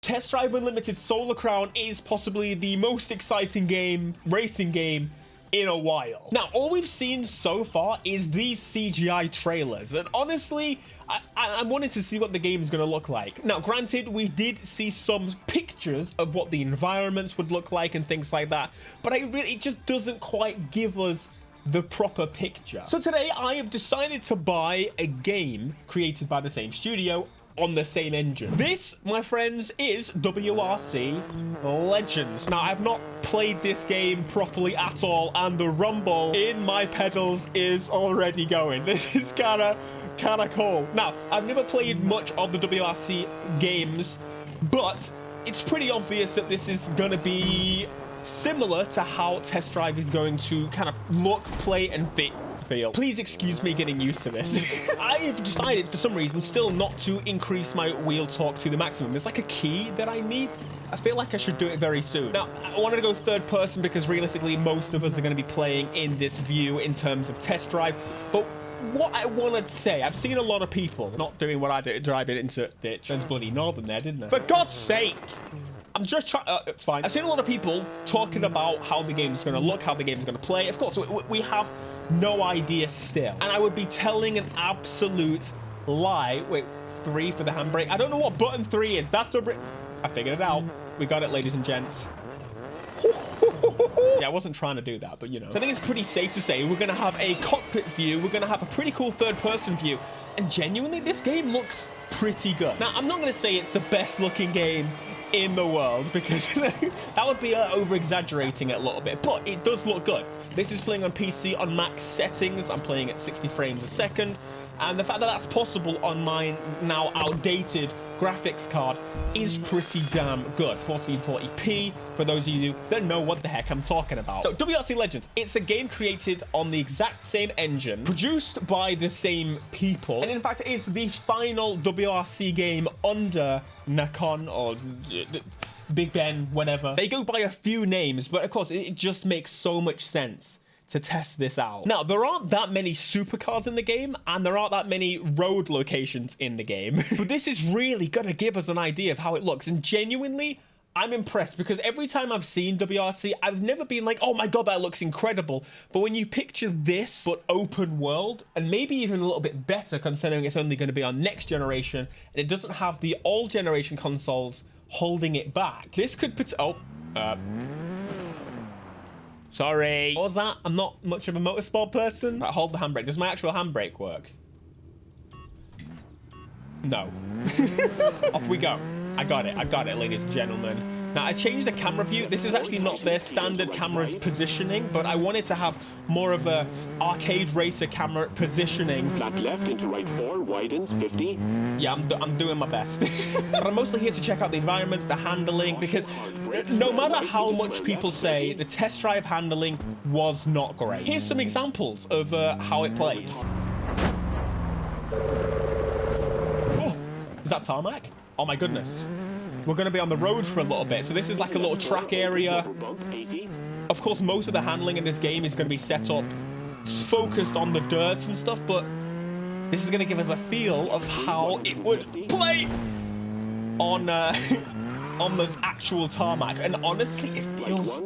Test Drive Unlimited Solar Crown is possibly the most exciting racing game in a while. Now, all we've seen so far is these CGI trailers, and honestly, I wanted to see what the game is going to look like. Now, granted, we did see some pictures of what the environments would look like and things like that, but it just doesn't quite give us the proper picture. So today, I have decided to buy a game created by the same studio on the same engine. This, my friends, is WRC Legends. Now, I've not played this game properly at all, and the rumble in my pedals is already going. This is kind of cool. Now, I've never played much of the WRC games, but it's pretty obvious that this is going to be similar to how Test Drive is going to kind of look, play, and feel. Please excuse me getting used to this. I've decided for some reason still not to increase my wheel torque to the maximum. There's like a key that I need. I feel like I should do it very soon. Now, I wanted to go third person because realistically most of us are going to be playing in this view in terms of Test Drive. But what I want to say, I've seen a lot of people not doing what I do, driving into ditch. There's bloody Northern there, didn't there? For God's sake! I'm just trying, it's fine. I've seen a lot of people talking about how the game's going to look, how the game's going to play. Of course, we have no idea still. And I would be telling an absolute lie. Wait, 3 for the handbrake. I don't know what button 3 is. That's the... I figured it out. We got it, ladies and gents. Yeah, I wasn't trying to do that, but you know. So I think it's pretty safe to say we're going to have a cockpit view. We're going to have a pretty cool third-person view. And genuinely, this game looks pretty good. Now, I'm not going to say it's the best-looking game in the world because that would be over-exaggerating it a little bit, but it does look good. This is playing on PC on max settings. I'm playing at 60 frames a second, and the fact that that's possible on my now outdated graphics card is pretty damn good. 1440p for those of you that know what the heck I'm talking about. So WRC Legends, it's a game created on the exact same engine, produced by the same people, and in fact it is the final WRC game under Nikon or Big Ben, whatever. They go by a few names, but of course it just makes so much sense to test this out. Now, there aren't that many supercars in the game, and there aren't that many road locations in the game, but this is really gonna give us an idea of how it looks, and genuinely, I'm impressed because every time I've seen WRC, I've never been like, oh my God, that looks incredible. But when you picture this, but open world, and maybe even a little bit better considering it's only gonna be on next generation, and it doesn't have the old generation consoles holding it back. This could put, sorry. What was that? I'm not much of a motorsport person. Right, hold the handbrake. Does my actual handbrake work? No. Off we go. I got it, ladies and gentlemen. Now, I changed the camera view. This is actually not their standard camera's positioning, but I wanted to have more of a arcade racer camera positioning. Flat left into right 4, widens 50. Yeah, I'm doing my best. But I'm mostly here to check out the environments, the handling, because no matter how much people say, the Test Drive handling was not great. Here's some examples of how it plays. Oh, is that tarmac? Oh my goodness. We're going to be on the road for a little bit. So this is like a little track area. Of course, most of the handling in this game is going to be set up focused on the dirt and stuff, but this is going to give us a feel of how it would play on on the actual tarmac. And honestly, it feels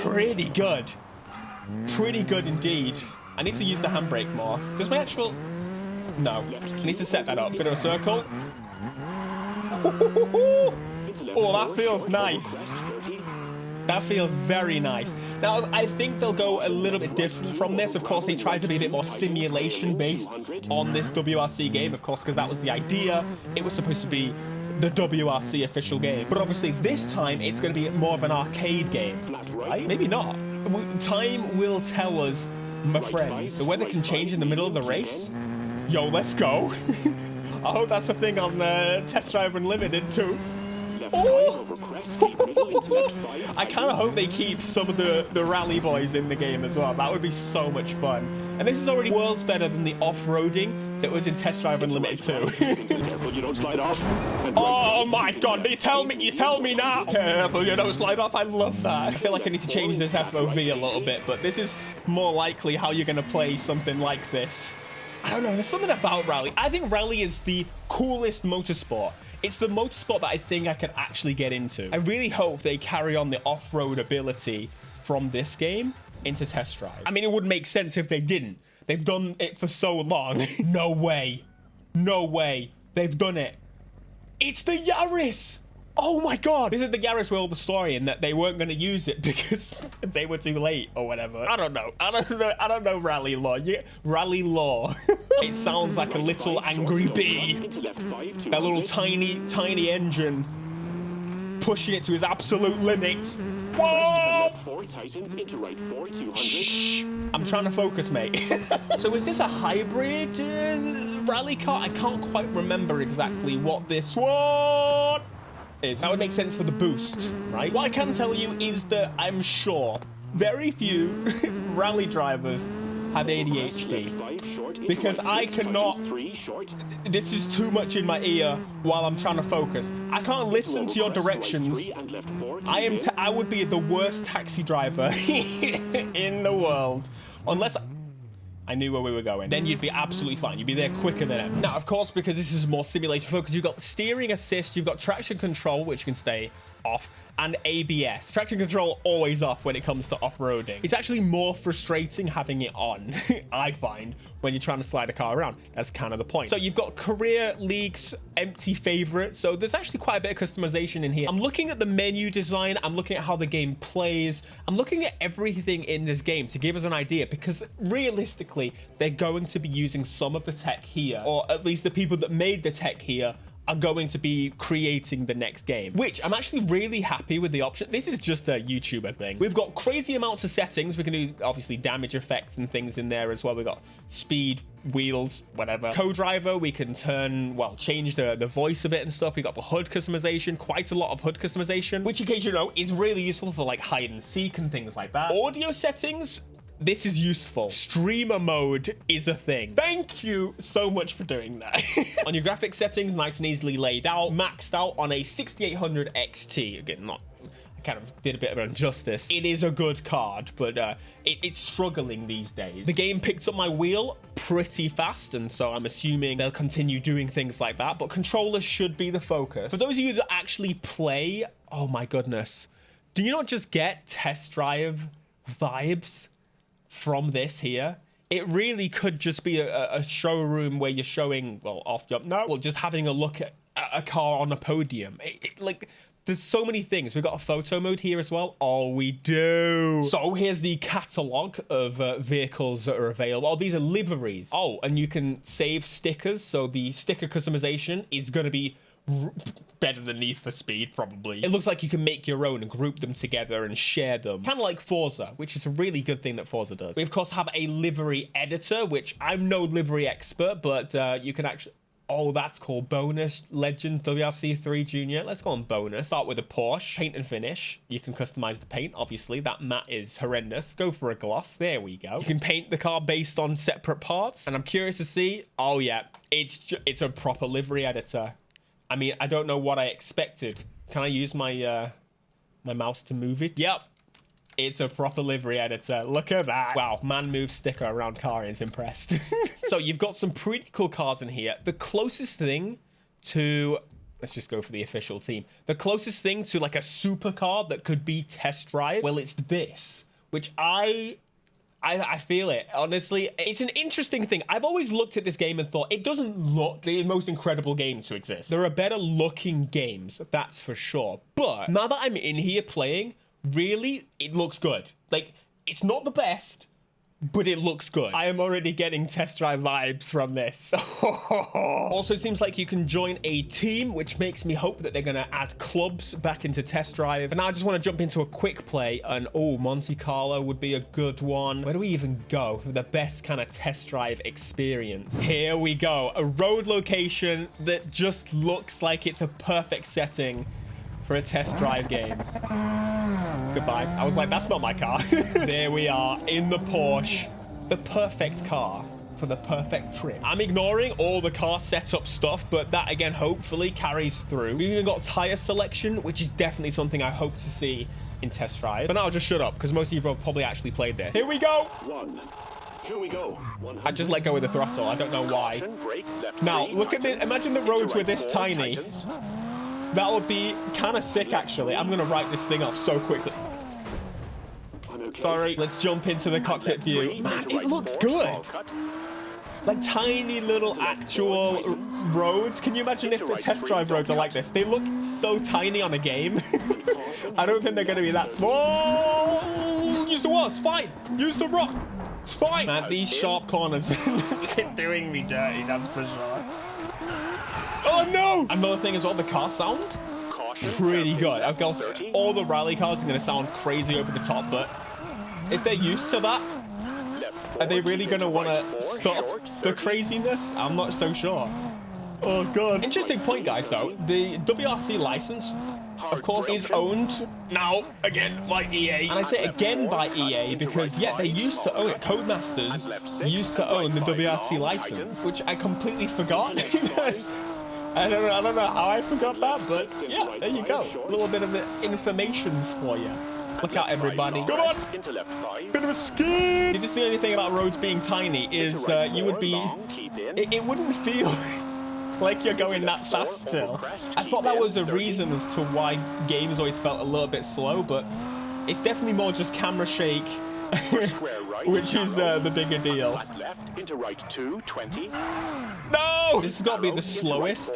pretty good. Pretty good indeed. I need to use the handbrake more. Does my actual... No. I need to set that up. Bit of a circle. Oh, that feels nice. That feels very nice. Now, I think they'll go a little bit different from this. Of course, they tried to be a bit more simulation-based on this WRC game, of course, because that was the idea. It was supposed to be the WRC official game. But obviously, this time, it's going to be more of an arcade game. Right? Maybe not. Time will tell us, my friends. The weather can change in the middle of the race. Yo, let's go. I hope that's a thing on Test Drive Unlimited too. Oh! I kind of hope they keep some of the rally boys in the game as well. That would be so much fun. And this is already worlds better than the off-roading that was in Test Drive Unlimited too. Careful you don't slide off. Oh my God, you tell me now. Careful you don't slide off. I love that. I feel like I need to change this FOV a little bit, but this is more likely how you're going to play something like this. I don't know, there's something about Rally. I think Rally is the coolest motorsport It's the motorsport that I think I can actually get into. I really hope they carry on the off-road ability from this game into Test Drive. I mean, it would make sense if they didn't. They've done it for so long. No way. No way. They've done it. It's the Yaris. Oh my God. This is the Yaris with all the story in that they weren't going to use it because they were too late or whatever. I don't know. I don't know rally law. Yeah, rally law. It sounds like a little angry bee. That little tiny engine pushing it to its absolute limits. Whoa! Shh. I'm trying to focus, mate. So is this a hybrid rally car? I can't quite remember exactly what this one is. That would make sense for the boost, right? What I can tell you is that I'm sure very few rally drivers have ADHD because I cannot. This is too much in my ear while I'm trying to focus. I can't listen to your directions. I would be the worst taxi driver in the world unless I knew where we were going. Then you'd be absolutely fine. You'd be there quicker than ever. Now, of course, because this is more simulator focused, you've got steering assist, you've got traction control, which can stay off, and ABS. Traction control always off when it comes to off-roading. It's actually more frustrating having it on, I find, when you're trying to slide a car around. That's kind of the point. So you've got career leagues, empty favorite. So there's actually quite a bit of customization in here. I'm looking at the menu design. I'm looking at how the game plays. I'm looking at everything in this game to give us an idea, because realistically, they're going to be using some of the tech here, or at least the people that made the tech here are going to be creating the next game, which I'm actually really happy with the option. This is just a YouTuber thing. We've got crazy amounts of settings. We can do obviously damage effects and things in there as well. We've got speed, wheels, whatever. Co-driver, we can turn, well, change the voice of it and stuff. We got the HUD customization, quite a lot of HUD customization, which in case you know is really useful for like hide and seek and things like that. Audio settings, this is useful. Streamer mode is a thing. Thank you so much for doing that. On your graphics settings, nice and easily laid out, maxed out on a 6800 XT. Again, I kind of did a bit of injustice. It is a good card, but it's struggling these days. The game picked up my wheel pretty fast, and so I'm assuming they'll continue doing things like that, but controllers should be the focus. For those of you that actually play, oh my goodness, do you not just get Test Drive vibes from this here? It really could just be a showroom where you're showing, well, just having a look at a car on a podium. Like, there's so many things. We've got a photo mode here as well. Oh, we do. So here's the catalog of vehicles that are available. Oh, these are liveries. Oh, and you can save stickers. So the sticker customization is going to be better than Need for Speed, probably. It looks like you can make your own and group them together and share them. Kind of like Forza, which is a really good thing that Forza does. We, of course, have a livery editor, which I'm no livery expert, but you can actually... Oh, that's called bonus. Legend WRC 3 Junior. Let's go on bonus. Start with a Porsche. Paint and finish. You can customize the paint, obviously. That matte is horrendous. Go for a gloss. There we go. You can paint the car based on separate parts. And I'm curious to see... Oh, yeah. It's a proper livery editor. I mean, I don't know what I expected. Can I use my my mouse to move it? Yep. It's a proper livery editor. Look at that. Wow, man moves sticker around car and is impressed. So you've got some pretty cool cars in here. The closest thing to... Let's just go for the official team. The closest thing to like a supercar that could be Test Drive, well, it's this, which I feel it. Honestly, it's an interesting thing. I've always looked at this game and thought, it doesn't look the most incredible game to exist. There are better looking games, that's for sure. But now that I'm in here playing, really, it looks good. Like, it's not the best, but it looks good. I am already getting Test Drive vibes from this. Also, it seems like you can join a team, which makes me hope that they're going to add clubs back into Test Drive. And now I just want to jump into a quick play. And oh, Monte Carlo would be a good one. Where do we even go for the best kind of Test Drive experience? Here we go. A road location that just looks like it's a perfect setting for a Test Drive game. Goodbye. I was like, that's not my car. There we are in the Porsche. The perfect car for the perfect trip. I'm ignoring all the car setup stuff, but that again hopefully carries through. We've even got tire selection, which is definitely something I hope to see in Test Drive. But now I'll just shut up because most of you have probably actually played this. Here we go. Here we go. I just let go of the throttle. I don't know why. Now look at this. Imagine the roads were this tiny. That would be kind of sick, actually. I'm going to write this thing off so quickly. Sorry, let's jump into the cockpit view. Man, it looks good. Like tiny little actual roads. Can you imagine if the test drive roads are like this? They look so tiny on a game. I don't think they're going to be that small. Use the wall, it's fine. Use the rock, it's fine. Man, these sharp corners are doing me dirty, that's for sure. Oh no! Another thing is all the car sound. Pretty good. Of course, all the rally cars are going to sound crazy over the top, but if they're used to that, are they really going to want to stop the craziness? I'm not so sure. Oh, God. Interesting point, guys, though. The WRC license, of course, is owned now, again, by EA. And I say again by EA because, yeah, they used to own it. Codemasters used to own the WRC license, which I completely forgot. I don't know how I forgot that, but yeah, there you go. A little bit of information for you. Look out, everybody. Come on! Bit of a ski! This is the only thing about roads being tiny is you would be... It wouldn't feel like you're going that fast still. I thought that was a reason as to why games always felt a little bit slow, but it's definitely more just camera shake, which is the bigger deal. No! This has got to be the slowest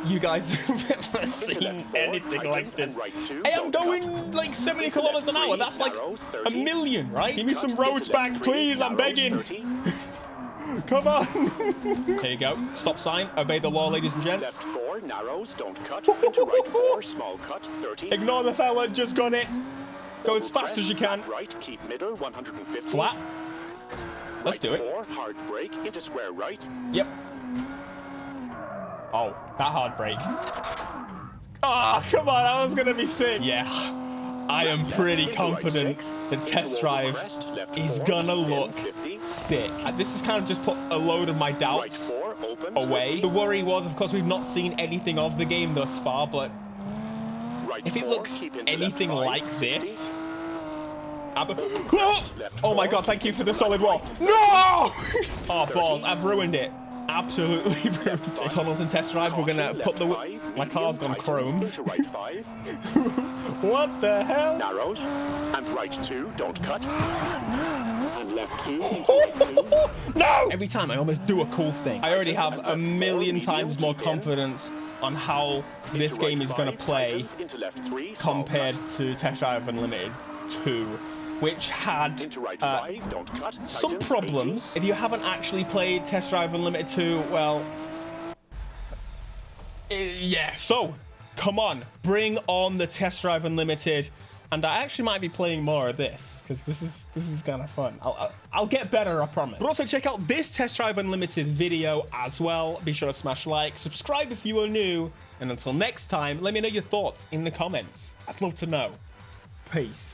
you guys have ever seen anything like this. Hey, I'm going like 70 kilometers an hour. That's like a million, right? Give me some roads back, please. I'm begging. Come on. Here you go. Stop sign. Obey the law, ladies and gents. Ignore the fella. Just got it. Go as fast as you can. Flat. Let's do it. Hard brake into square right. Yep. Oh, that hard brake. Oh, come on. That was going to be sick. Yeah. I am pretty confident the test drive is going to look sick. This has kind of just put a load of my doubts away. The worry was, of course, we've not seen anything of the game thus far, but if it looks anything like this... Oh my god, thank you for the solid wall. No! Oh, balls, I've ruined it. Absolutely ruined it. Tunnels and test drive, we're gonna put the... My car's gone chrome. What the hell? Narrows. And right 2, don't cut. And left 2. No! Every time I almost do a cool thing. I already have a million times more confidence on how this game is gonna play compared to Test Drive Unlimited 2. Which had some problems. If you haven't actually played Test Drive Unlimited 2, well, yeah. So, come on, bring on the Test Drive Unlimited, and I actually might be playing more of this because this is kind of fun. I'll get better, I promise. But also check out this Test Drive Unlimited video as well. Be sure to smash like, subscribe if you are new, and until next time, let me know your thoughts in the comments. I'd love to know. Peace.